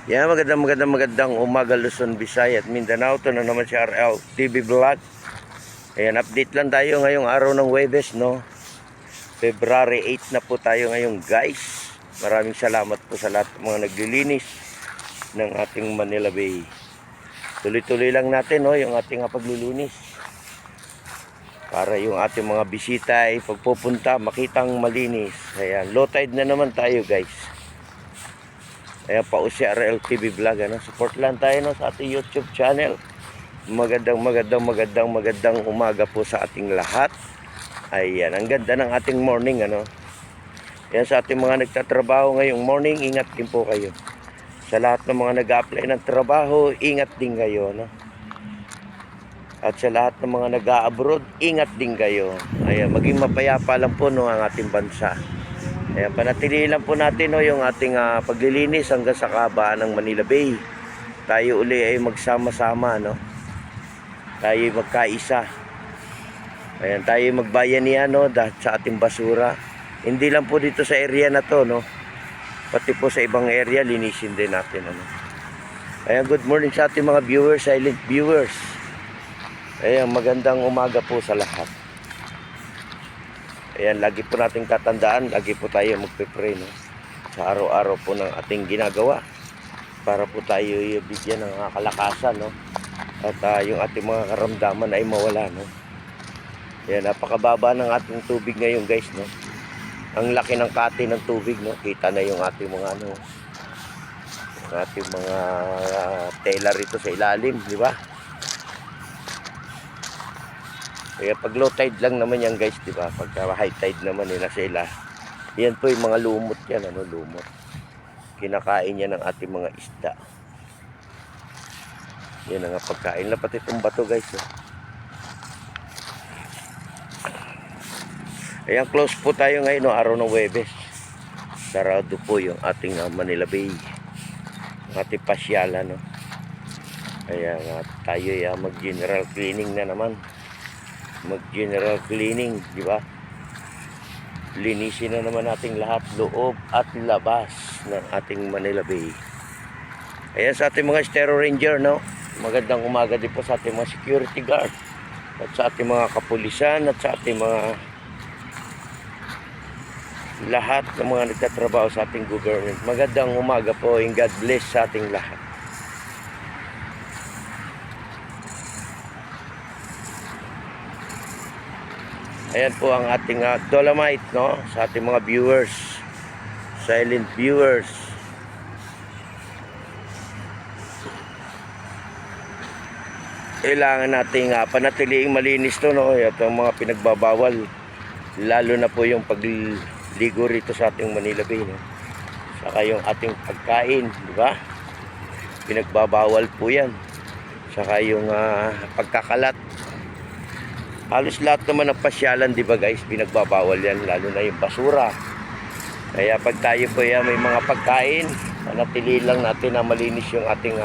Yan, magandang umaga Luzon, Visayas at Mindanao. Ito na naman si RL TV Vlog. Ayan, update lang tayo ngayong araw ng Huwebes, no? February 8 na po tayo ngayon, guys. Maraming salamat po sa lahat ng mga naglilinis ng ating Manila Bay. Tuloy-tuloy lang natin, no, yung ating paglilinis. Para yung ating mga bisita ay pagpupunta, makitang malinis. Ayan, low tide na naman tayo, guys. Ayan pa si RL TV Vlog, ano? Support lang tayo, no, sa ating YouTube channel. Magandang umaga po sa ating lahat. Ayan, ang ganda ng ating morning, ano. Ayan, sa ating mga nagtatrabaho ngayong morning, ingat din po kayo. Sa lahat ng mga nag-a-apply ng trabaho, ingat din kayo, no. At sa lahat ng mga nag-a-abroad, ingat din kayo. Ayan, maging mapayapa lang po, no, ang ating bansa. Ayan, panatili lang po natin, no, yung ating paglilinis hanggang sa kabaan ng Manila Bay. Tayo uli ay magsama-sama, no. Tayo magkaisa. Ayan, tayo magbayanihan, no, dahil sa ating basura. Hindi lang po dito sa area na to, no. Pati po sa ibang area, linisin din natin, ano. Ayan, good morning sa ating mga viewers, silent viewers. Ayan, magandang umaga po sa lahat. Ayan, lagi po natin tatandaan, lagi po tayo magpe-pray, no, sa araw-araw po ng ating ginagawa para po tayo bigyan ng kalakasan, no, at yung ating mga karamdaman ay mawala, no. Ayan, napakababa ng ating tubig ngayon, guys, no. Ang laki ng kati ng tubig, no. Kita na yung ating mga ano, yung ating mga tela rito sa ilalim, di ba? Kaya pag low tide lang naman yan, guys, di ba? Pag high tide naman nila sila. Yan po yung mga lumot yan, ano, lumot. Kinakain yan ng ating mga isda. Yan ang pagkain na pati itong bato, guys. Ayan, close po tayo ngayon, no, araw ng Huwebes. Sarado po yung ating Manila Bay. Ang ating pasyalan, no. Ayan, tayo mag-general cleaning na naman. Mag-general cleaning, di ba? Linisin na naman nating lahat, loob at labas ng ating Manila Bay. Ayan, sa ating mga Stero Ranger, no, magandang umaga din po sa ating mga security guard at sa ating mga kapulisan at sa ating mga lahat ng mga nagtatrabaho sa ating government. Magandang umaga po and God bless sa ating lahat. Ayan po ang ating Dolomite, no, sa ating mga viewers, silent viewers. Kailangan nating panatiliing malinis to, no. Ito ang mga pinagbabawal, lalo na po yung pagligo rito sa ating Manila Bay, no. Saka yung ating pagkain, di ba? Pinagbabawal po yan. Saka yung pagkakalat. Halos lahat naman ng pasyalan, di ba, guys, pinagbabawal yan, lalo na yung basura. Kaya pag tayo po may mga pagkain, panatili lang natin na malinis yung ating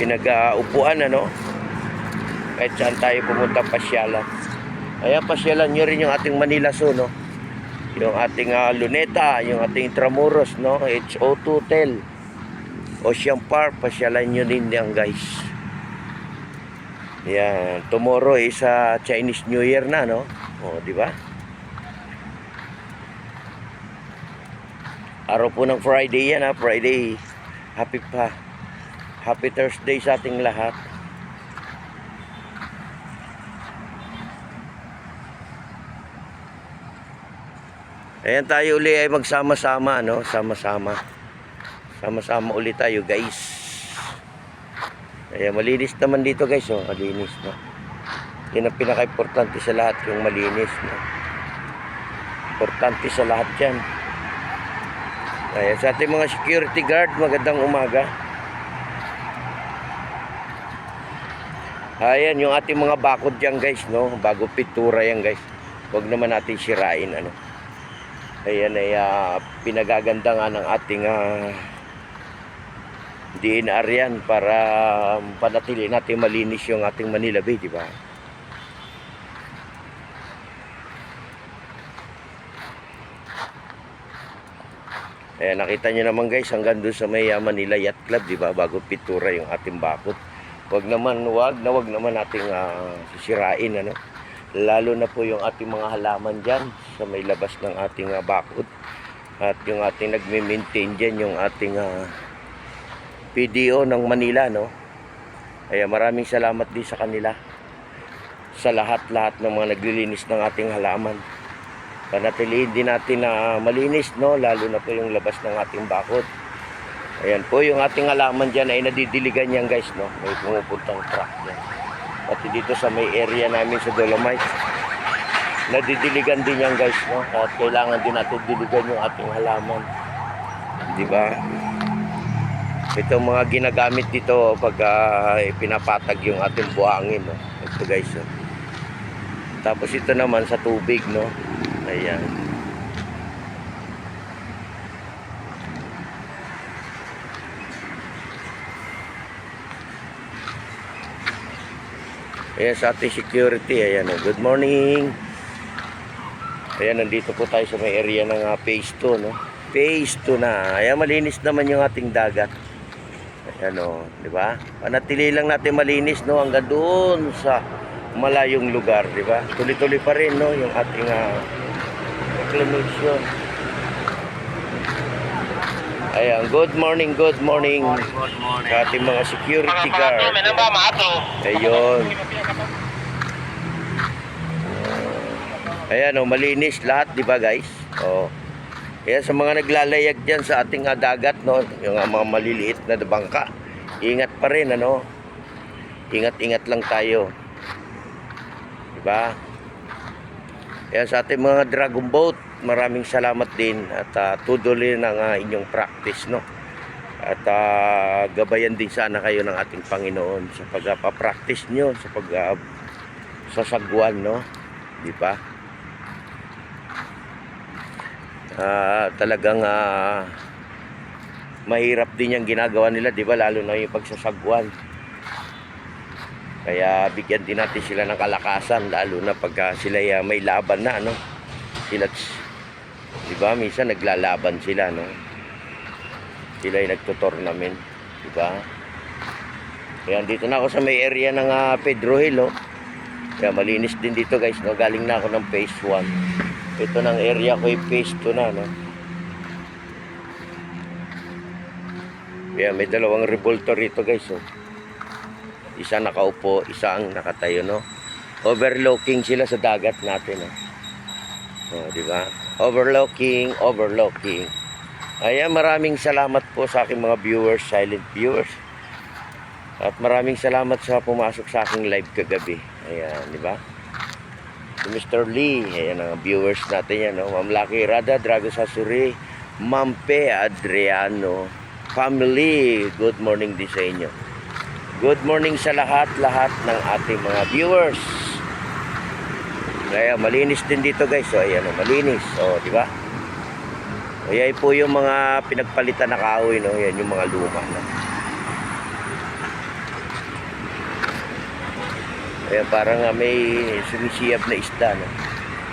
pinag-upuan, ano. Kahit saan tayo pumunta pasyalan. Kaya pasyalan nyo rin yung ating Manila Zoo, no. Yung ating Luneta, yung ating Intramuros, no, HO2 Hotel, Ocean Park, pasyalan nyo din yan, guys. Yan, tomorrow is Chinese New Year na, no? O, di ba? Araw po ng Friday yan, Friday. Happy Thursday sa ating lahat. Ayan, tayo uli ay magsama-sama, no? Sama-sama uli tayo, guys. Ayan, malinis naman dito, guys, oh, malinis, no. Yan ang pinaka-importante sa lahat, yung malinis, no. Importante sa lahat yan. Ayan, sa ating mga security guard, magandang umaga. Ayan, yung ating mga bakod dyan, guys, no. Bago pintura yan, guys. Huwag naman natin sirain, ano. Ayan, ay pinagaganda nga ng ating DNR yan para panatili natin malinis yung ating Manila Bay, di ba? Nakita nyo naman guys, hanggang doon sa may Manila Yacht Club, di ba? Bago pitura yung ating bakod. Wag naman nating sisirain, ano? Lalo na po yung ating mga halaman dyan sa may labas ng ating bakod. At yung ating nagme-maintain dyan, yung ating PDO ng Manila, no? Kaya maraming salamat din sa kanila. Sa lahat-lahat ng mga naglilinis ng ating halaman. Panatilihin din natin na malinis, no? Lalo na po yung labas ng ating bakod. Ayan po, yung ating halaman dyan ay nadidiligan yan guys, no? May pumupuntang truck yan. Pati dito sa may area namin sa Dolomite, nadidiligan din yan guys, no? At kailangan din natin diligan yung ating halaman, diba? Ito mga ginagamit dito pag pinapatag yung ating buhangin, no? Ito guys, no? Tapos ito naman sa tubig, no? Ayan. Ayan sa ating security. Ayan, oh. Good morning. Ayan, nandito po tayo sa may area ng phase 2, no? Phase 2 na. Ayan, malinis naman yung ating dagat. Ayan, oh, di ba? Panatili lang natin malinis, no? Hanggang doon sa malayong lugar, di ba? Tuloy-tuloy pa rin, no? Yung ating reclamation. Ayan, good morning, good morning. Sa ating mga security guard. Ayun. Ayan, oh, malinis lahat, di ba guys? Oh. Ayan, sa mga naglalayag dyan sa ating dagat, no? Yung mga maliliit na bangka. Ingat pa rin, ano? Ingat-ingat lang tayo. Di ba? Ayan, sa ating mga dragon boat, maraming salamat din at tuloy ng inyong practice, no? At gabayan din sana kayo ng ating Panginoon sa pagpapractice nyo sa sasagwan, no? Di ba? Talagang mahirap din yung ginagawa nila, di ba? Lalo na yung pagsasagwan. Kaya bigyan din natin sila ng kalakasan, lalo na pag sila may laban na, no? Sila, di ba? Minsan naglalaban sila, no? Sila ay nagtutournament, di ba? Kaya dito na ako sa may area ng Pedro Hill, oh. Kaya malinis din dito, guys, no? Galing na ako ng phase 1. Ito ng area ko ay phase 2 na, no? Kaya may dalawang revolter rito, guys, oh. Isa nakaupo, isa ang nakatayo, no? Overlooking sila sa dagat natin, no? Oh, di ba? Overlooking. Ayan, maraming salamat po sa aking mga viewers, silent viewers. At maraming salamat sa pumasok sa aking live kagabi. Ayan, di ba? Si Mr. Lee, ayan ang viewers natin yan, no? Ma'am Lucky Rada, Drago Sasuri, Mampe Adriano, family, good morning din sa inyo. Good morning sa lahat-lahat ng ating mga viewers. Kaya malinis din dito, guys. So ayan, malinis. Oh, di ba? Ayan po yung mga pinagpalitan na kahoy, no? Yan yung mga luma, no? Ayan, parang may sumisiyap na isda, no?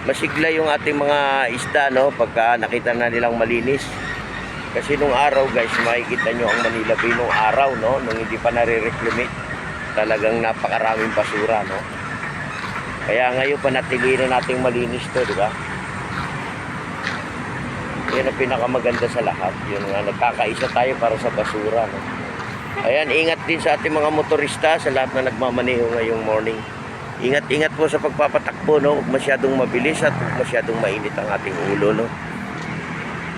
Masigla yung ating mga isda, no? Pagka nakita na nilang malinis. Kasi nung araw, guys, makikita nyo ang Manila Bay nung araw, no? Nung hindi pa nare-reclaim, talagang napakaraming basura, no? Kaya ngayon panatilihin na nating malinis to, di ba? Yan ang pinakamaganda sa lahat. Yun nga, nagkakaisa tayo para sa basura, no? Ayan, ingat din sa ating mga motorista, sa lahat na nagmamaneho ngayong morning. Ingat-ingat po sa pagpapatakbo, no? Huwag masyadong mabilis at huwag masyadong mainit ang ating ulo, no?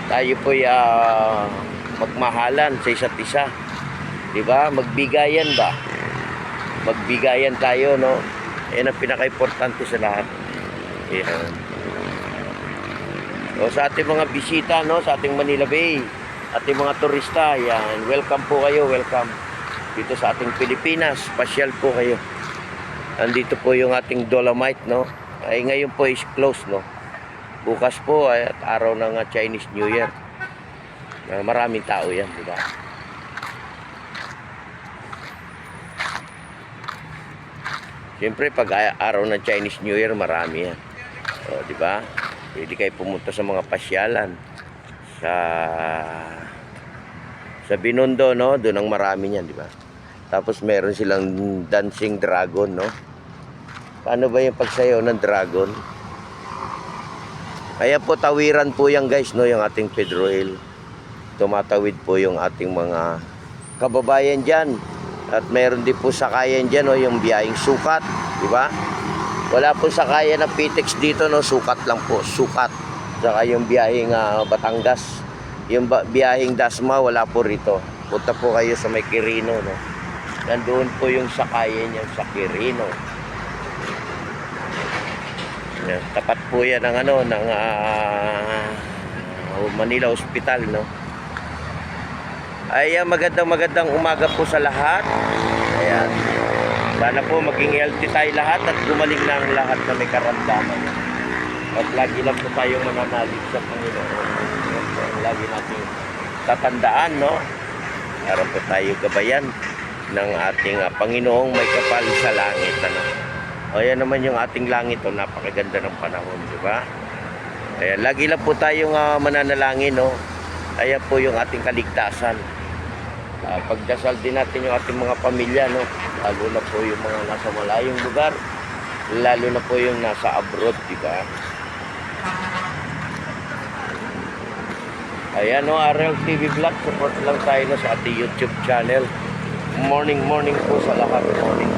Tayo po magmahalan sa isa't isa. Di ba? Magbigayan ba? Magbigayan tayo, no? Yan ang pinaka-importante sa lahat. Yan. O sa ating mga bisita, no? Sa ating Manila Bay, ating mga turista, yan. Welcome po kayo, welcome. Dito sa ating Pilipinas, pasyal po kayo. Andito po yung ating Dolomite, no? Ay ngayon po is closed, no? Bukas po ay araw ng Chinese New Year. Maraming tao yan, di ba? Siyempre, pag araw ng Chinese New Year, marami yan. O, di ba? Pwede kayo pumunta sa mga pasyalan, sa Binondo, no? Doon ang marami niyan, di ba? Tapos meron silang dancing dragon, no? Paano ba yung pagsayaw ng dragon? Kaya po tawiran po yan guys, no? Yung ating Pedro Hill. Tumatawid po yung ating mga kababayan dyan. At meron din po sakayan dyan, no? Yung biyaheng sukat, di ba? Wala po sakayan ng Pitex dito, no? Sukat lang po, sukat. Saka yung biyaheng Batangas. Yung biyaheng Dasma, wala po rito. Punta po kayo sa may Quirino, no? Nandoon po yung sakayan niyan sa Quirino. Yan, tapat po yan ng ng Manila Hospital, no? Ay, magandang umaga po sa lahat. Ayan. Sana po maging healthy tayo lahat at gumaling na ang lahat na may karamdaman. At lagi lang po tayong mananalig sa Panginoon. Yan po ang lagi natin tatandaan, no? Para po tayo gabayan ng ating Panginoong may kapal sa langit, ano? O yan naman yung ating langit, oh, napakaganda ng panahon, di ba? Ayan, lagi lang po tayong mananalangin, no? Ayan po yung ating kaligtasan. Pagdasal din natin yung ating mga pamilya, no? Lalo na po yung mga nasa malayong lugar, lalo na po yung nasa abroad, di ba? Ayan, no? RL TV Vlog, support lang tayo, no, sa ating YouTube channel. Morning po sa lahat. Morning.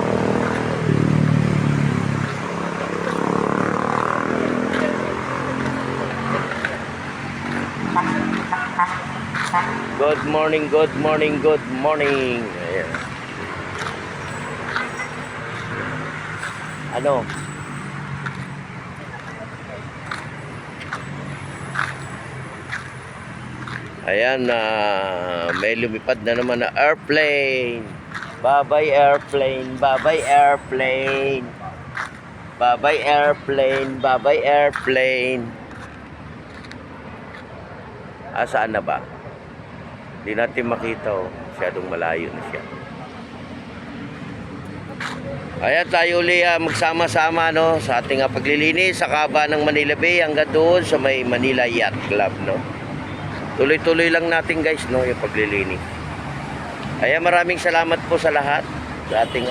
Good morning. Ayan. Ano? Ayan, may lumipad na naman na airplane. Bye-bye airplane, bye-bye airplane. Bye-bye airplane, bye-bye airplane. Saan na ba? Hindi natin makita, oh. Masyadong malayo na siya. Ayan, tayo uli magsama-sama, no, sa ating paglilinis sa kaba ng Manila Bay hanggang doon sa may Manila Yacht Club, no. Tuloy-tuloy lang natin guys, no, yung paglilinis. Ayan, maraming salamat po sa lahat, sa ating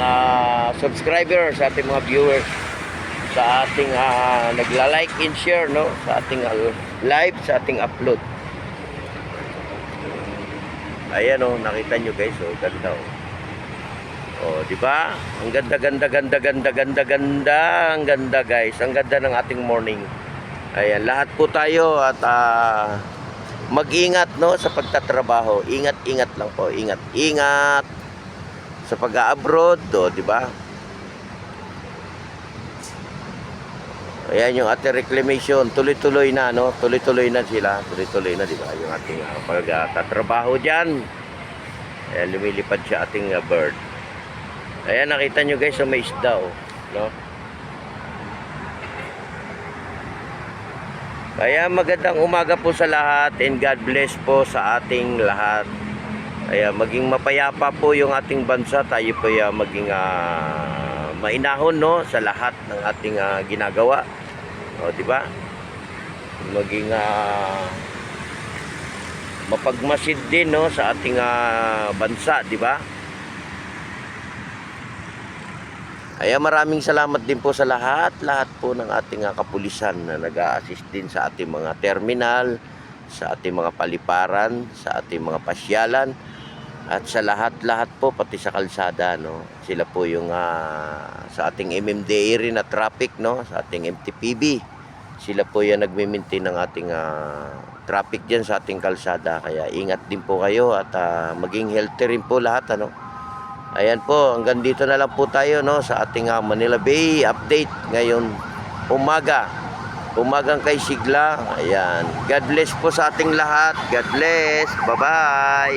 subscribers, sa ating mga viewers, sa ating nagla-like and share, no, sa ating live, sa ating upload. Ayan, oh, nakita nyo guys, oh, ganda, oh. Oh, di ba? Ang ganda guys. Ang ganda ng ating morning. Ayan, lahat po tayo at mag-ingat, no, sa pagtatrabaho. Ingat lang po. Ingat sa pag-abroad, oh, di ba? Ayan yung ating reclamation, tuloy-tuloy na, no? Tuloy-tuloy na sila. Tuloy-tuloy na, di ba? Yung ating pagtatrabaho diyan. Ayan, lumilipad siya ating bird. Ayan, nakita nyo guys, may isda, oh, no? Kaya magandang umaga po sa lahat and God bless po sa ating lahat. Kaya maging mapayapa po yung ating bansa, tayo po maging mainahon, no, sa lahat ng ating ginagawa. O, di ba? Maging mapagmasid din, no, sa ating bansa, di ba? Ay, maraming salamat din po sa lahat po ng ating kapulisan na nag-a-assist din sa ating mga terminal, sa ating mga paliparan, sa ating mga pasyalan, at sa lahat po, pati sa kalsada, no. Sila po yung sa ating MMDA rin na traffic, no, sa ating MTPB. Sila po yung nagme-maintain ng ating traffic diyan sa ating kalsada. Kaya ingat din po kayo at maging healthy rin po lahat, ano. Ayan po, hanggang dito na lang po tayo, no, sa ating Manila Bay update ngayon umaga. Umagang kay Sigla. Ayan. God bless po sa ating lahat. God bless. Bye-bye.